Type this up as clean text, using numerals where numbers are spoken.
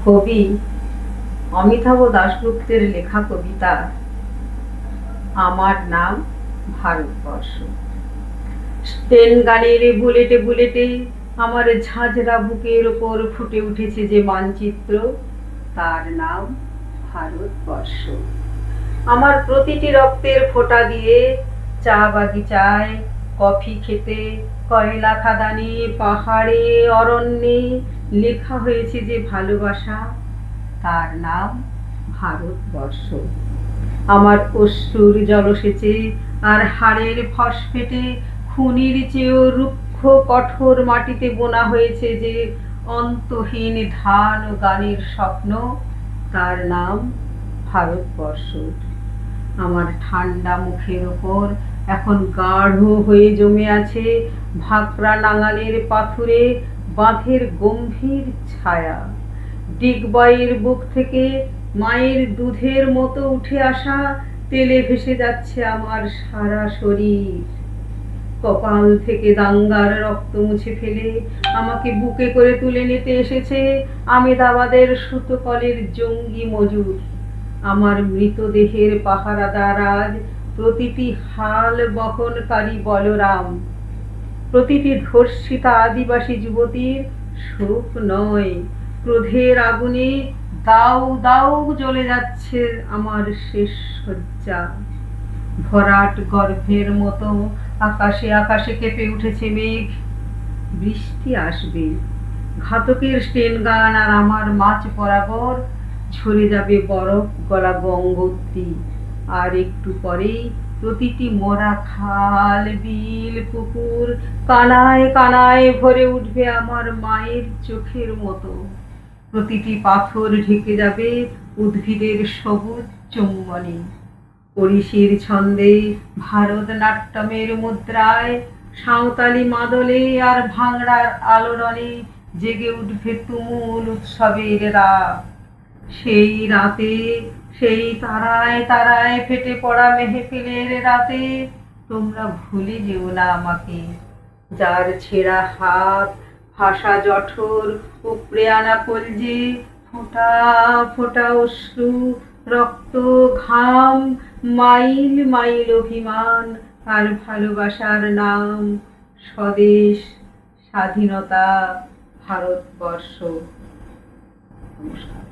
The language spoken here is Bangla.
কবি অমিতাভ দাশগুপ্তের লেখা কবিতা আমার নাম ভারতবর্ষ। স্টেন গানের বুলেটে বুলেটে আমার ঝাঁঝরা বুকের ওপর ফুটে উঠেছে যে মানচিত্র, তার নাম ভারতবর্ষ। আমার প্রতিটি রক্তের ফোঁটা দিয়ে চা বাগিচায়, কফি খেতে, কয়লা খাদানে, পাহাড়ে, অরণ্যে লেখা হয়েছে যে ভালোবাসা, তার নাম ভারতবর্ষ। আমার অশ্রুর জলসেচে আর হাড়ের ফসফেটে খুনির চেয়েও রুক্ষ কঠোর মাটিতে বোনা হয়েছে যে অন্তহীন ধান ও গানের স্বপ্ন, তার নাম ভারতবর্ষ। আমার ঠান্ডা মুখের ওপর এখন গাঢ় হয়ে জমে আছে ভাকরা নাঙালের পাথুরে বাঁধের গম্ভীর ছায়া। ডিগবয়ের বুক থেকে মায়ের দুধের মতো উঠে আসা তেলে ভেসে যাচ্ছে আমার সারা শরীর। কপাল থেকে দাঙ্গার রক্ত মুছে ফেলে আমাকে বুকে করে তুলে নিতে এসেছে আমেদাবাদের সুতোকলের জঙ্গি মজুর। আমার মৃতদেহের পাহারাদার আজ প্রতিটি হাল বহনকারী বলরাম, প্রতিটি ধর্ষিতা আদিবাসী যুবতীর সুখ নয়, ক্রোধের আগুনে দাউ দাউ জ্বলে যাচ্ছে আমার শেষ শয্যা। ভরাট গর্ভের মতো আকাশে আকাশে কেঁপে উঠেছে মেঘ। বৃষ্টি আসবে, ঘাতকের স্টেন গান আর আমার মাঝ বরাবর ঝরে যাবে বরফ গলা গঙ্গোত্রী। আর একটু পরেই প্রতিটি মরা খাল, বিল, পুকুর কানায় কানায় ভরে উঠবে আমার মায়ের চোখের মতো। প্রতিটি পাথর ঢেকে যাবে উদ্ভিদের সবুজ চুম্বনে। ওড়িশির ছন্দে, ভারতনাট্যমের মুদ্রায়, সাঁওতালি মাদলে আর ভাংড়ার আলোড়নে জেগে উঠবে তুমুল উৎসবের রাত। সেই রাতে, সেই তারায় তারায় ফেটে পড়া মেহফিলের রাতে তোমরা ভুলে যেও না আমাকে, যার ছেঁড়া হাত, ভাষা জঠর, উপড়ে আনা কলজে, ফোঁটা ফোঁটা অশ্রু, রক্ত, ঘাম, মাইল মাইল অভিমান আর ভালোবাসার নাম স্বদেশ, স্বাধীনতা, ভারতবর্ষ। নমস্কার।